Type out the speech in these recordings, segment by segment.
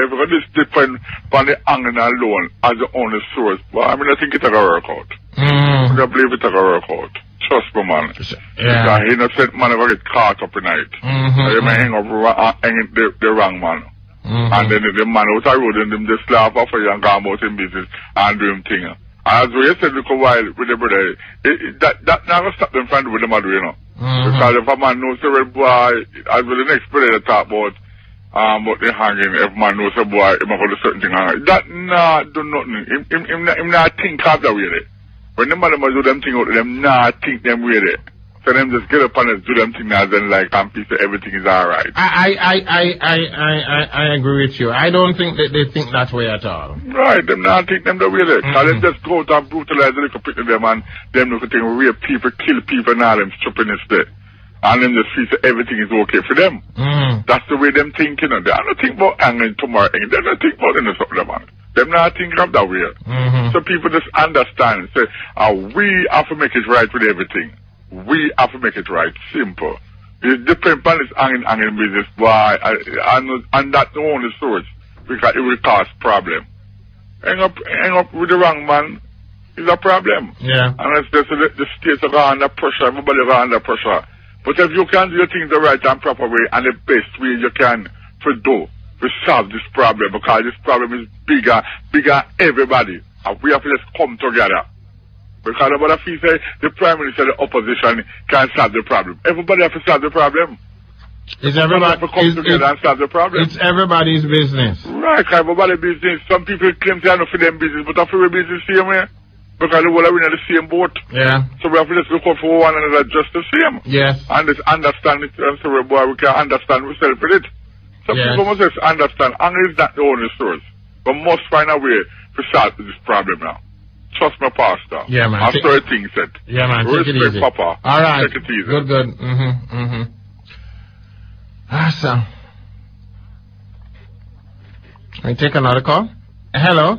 Everybody depend on the angle alone as the only source. But I mean, I think it's going to work out. I believe it's going to work out. Trust me, man. Yeah. Because innocent man never get caught up in it. They may hang up the wrong man. And then the man out the road and them just laugh off you and go about in business and do him thing. And as we said, look a while with the brother, that never stop them from doing what they do, you know. Because if a man knows the red boy, as with the next brother talk about the hanging, if man knows a boy, he might go to certain thing. That nah do nothing. Him not think of that way there. When the man do them thing out, them not think them way there. So them just get up and do them thing and then like and people everything is alright. I agree with you. I don't think that they think that way at all. Right, them not think them the way there. Cause them just go out and brutalize the little people them and them look at things, rape people, kill people and all them stupidness there. And them just feel that everything is okay for them. That's the way them think, you know. They don't think about angling tomorrow. They don't think about anything of man. Them not think of that way. So people just understand. Say, we have to make it right with everything. We have to make it right. Simple. It depends on this angling business. Why? And that's the only source. Because it will cause problem. Hang up with the wrong man is a problem. Yeah. Unless the states are under pressure, everybody is under pressure. But if you can do your things the right and proper way and the best way you can to solve this problem, because this problem is bigger everybody. And we have to just come together. Because about if you say the Prime Minister and the opposition can solve the problem. Everybody has to solve the problem. It's everybody have to come together and solve the problem. It's everybody's business. Right, everybody's business. Some people claim they are not for them business, but I feel business the same way. Because the whole are in the same boat. Yeah. So we have to just look out for one another just the same. Yes. And just understand it, and so we can understand ourselves with it. Some people must just understand anger is not the only source. But must find a way to solve this problem now. Trust my pastor. Yeah, man. I'm sorry things said. Yeah, man. Respect take it easy. Papa. All right. Take it easy. Good. Awesome. Can we take another call? Hello?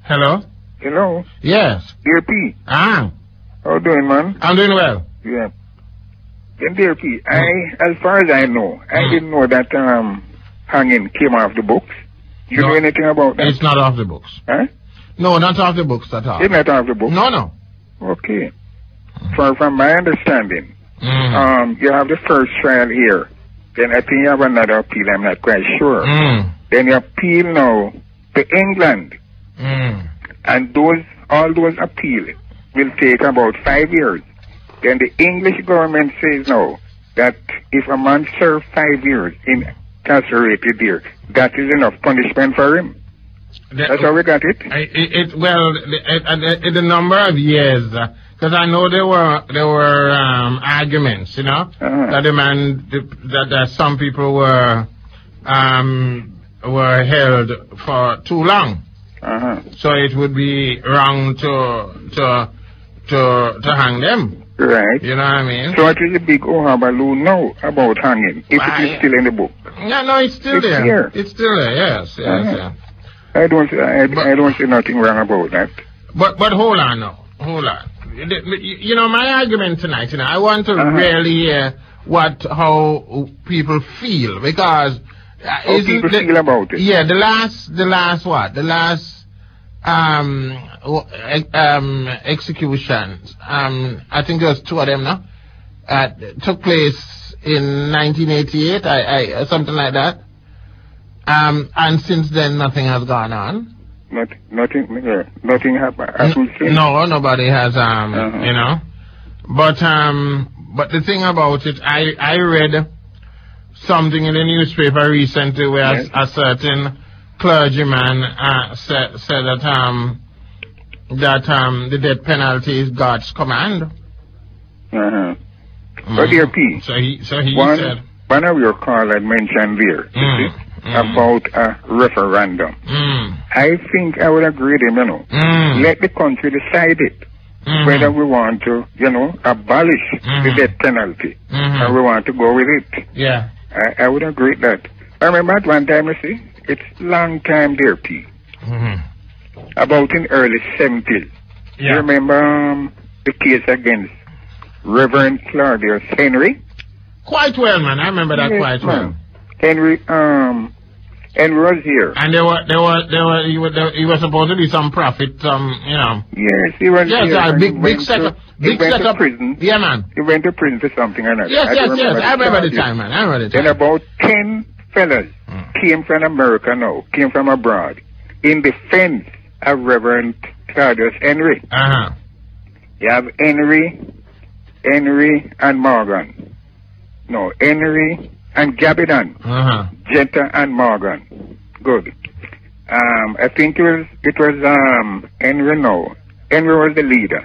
Hello? Yes. Dear P. How you doing, man? I'm doing well. Yeah. Then, dear P, as far as I know, I didn't know that hanging came off the books. You know anything about that? It's not off the books. Huh? No, not off the books at all. It's not off the books? No. Okay. From my understanding, you have the first trial here. Then I think you have another appeal, I'm not quite sure. Then you appeal now to England. And all those appeals will take about 5 years. Then the English government says now that if a man serves 5 years incarcerated there, that is enough punishment for him. That's how we got it. The number of years, because I know there were arguments, you know, that some people were held for too long. So it would be wrong to hang them. Right. You know what I mean? So what is the big balloon now about hanging? If it is still in the book. Yeah, no, it's still there. Here. It's still there, yes. I don't see nothing wrong about that. But hold on now. Hold on. You know, my argument tonight, you know, I want to really hear how people feel, because how people feel about it. Yeah, the last executions, I think there was 2 of them now, took place in 1988, something like that. And since then nothing has gone on. Nothing happened. No, nobody has, you know. But the thing about it, I read something in the newspaper recently where a certain clergyman said that the death penalty is God's command. But dear P, so he said, one of your callers had mentioned there about a referendum. I think I would agree with him, you know. Let the country decide it. Whether we want to, you know, abolish the death penalty or we want to go with it. Yeah. I would agree with that. I remember at one time, you see, it's long time there, P. About in early 70s. Yeah. You remember the case against Reverend Claudius Henry? Quite well, man. I remember that quite well. Henry Henry was here. And he was supposed to do some profit, you know. Yes, he was here. Yes, big setup. He went to prison. Yeah, man. He went to prison for something or another. Yes. I remember the time, man. I remember the time. Then about 10 fellas came from America now, came from abroad, in defense of Reverend Claudius Henry. Uh-huh. You have Henry and Morgan. No, Henry and Gabidan. Uh-huh. Jetta and Morgan. Good. I think it was Henry. No, Henry was the leader.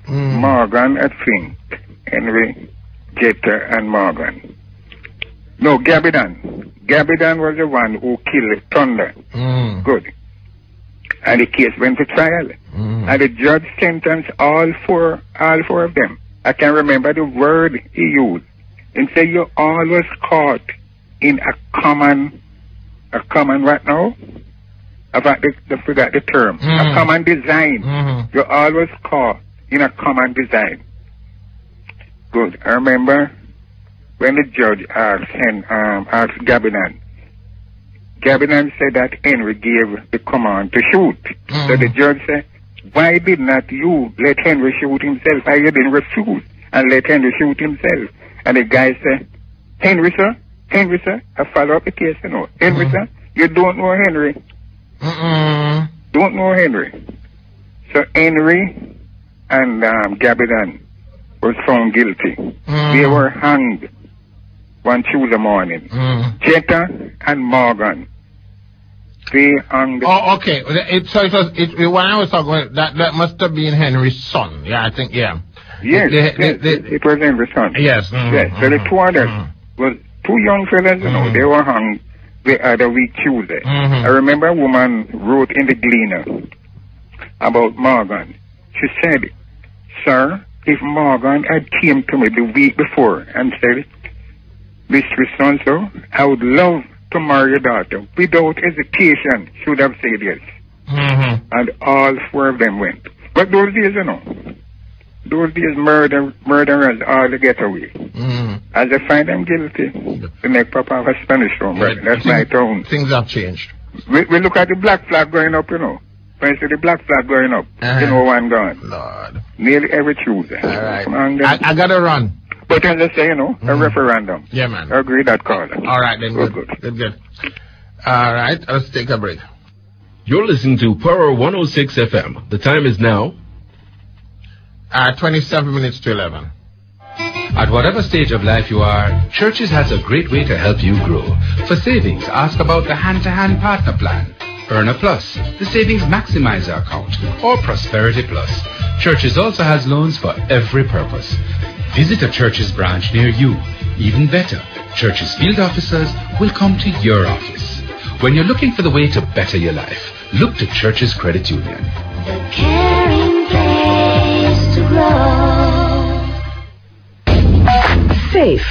Morgan, I think. Henry, Jetta, and Morgan. No, Gabidan. Gabidan was the one who killed Thunder. Good. And the case went to trial. And the judge sentenced all four of them. I can remember the word he used. And say you always caught in a common what now? I forgot the term. A common design. You always caught in a common design. Good. I remember when the judge asked Gabinan. Gabinan said that Henry gave the command to shoot. So the judge said, why did not you let Henry shoot himself? Why you didn't refuse and let Henry shoot himself? And the guy said, Henry, sir, I follow up the case, you know. Henry, sir, you don't know Henry. Don't know Henry. So Henry and Gabidan was found guilty. They were hanged one Tuesday morning. Jetta and Morgan. They hung. Oh, okay. When I was talking, that must have been Henry's son. Yeah, I think, yeah. Yes, it was Henry's son. Yes. Yes. So the two others was two young fellas, you know, they were hung the other week Tuesday. I remember a woman wrote in the Gleaner about Morgan. She said, sir, if Morgan had came to me the week before and said, Mr. So-and-so, I would love to marry your daughter, without hesitation, should have said yes. And all four of them went. But those days, you know, those days murderers all the getaway. As I find them guilty, the next papa of a Spanish room. Right. That's my tone. Things have changed. We look at the black flag going up, you know. When I see the black flag going up, you know one gone. Lord. Nearly every Tuesday. All right. I gotta run. But as I say, you know, a referendum. Yeah, man. I agree that call. All right, then. Good. All right, let's take a break. You're listening to Power 106 FM. The time is now 27 minutes to 11. At whatever stage of life you are, Churches has a great way to help you grow. For savings, ask about the hand-to-hand partner plan, Earner Plus, the Savings Maximizer account, or Prosperity Plus. Churches also has loans for every purpose. Visit a Churches branch near you. Even better, Churches field officers will come to your office. When you're looking for the way to better your life, look to Churches Credit Union. The caring place to grow. Safe.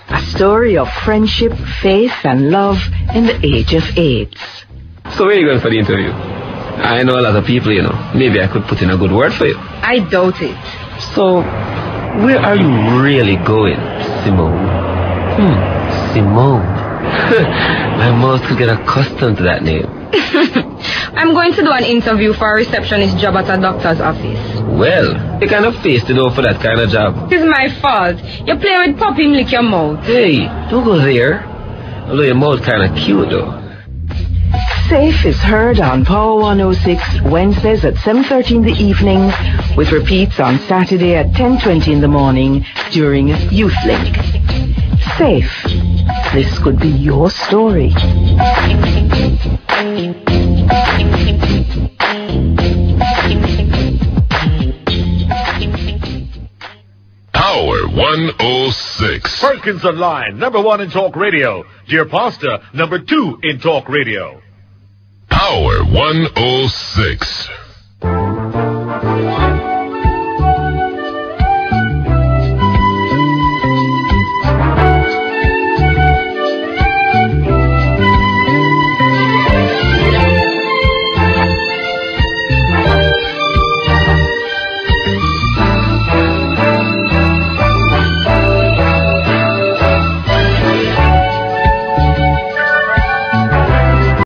A story of friendship, faith, and love in the age of AIDS. So where are you going for the interview? I know a lot of people, you know. Maybe I could put in a good word for you. I doubt it. So, where are you really going, Simone? Simone. My mouth could get accustomed to that name. I'm going to do an interview for a receptionist job at a doctor's office. Well, you kind of face to do for that kind of job. It's my fault. You're playing with puppy, lick your mouth. Hey, don't go there. Although your mouth kind of cute, though. Safe is heard on Power 106 Wednesdays at 7:30 in the evening, with repeats on Saturday at 10:20 in the morning during Youth Link. Safe. This could be your story. Power 106. Perkins Online, #1 in talk radio. Dear Pasta, #2 in talk radio. Power 106.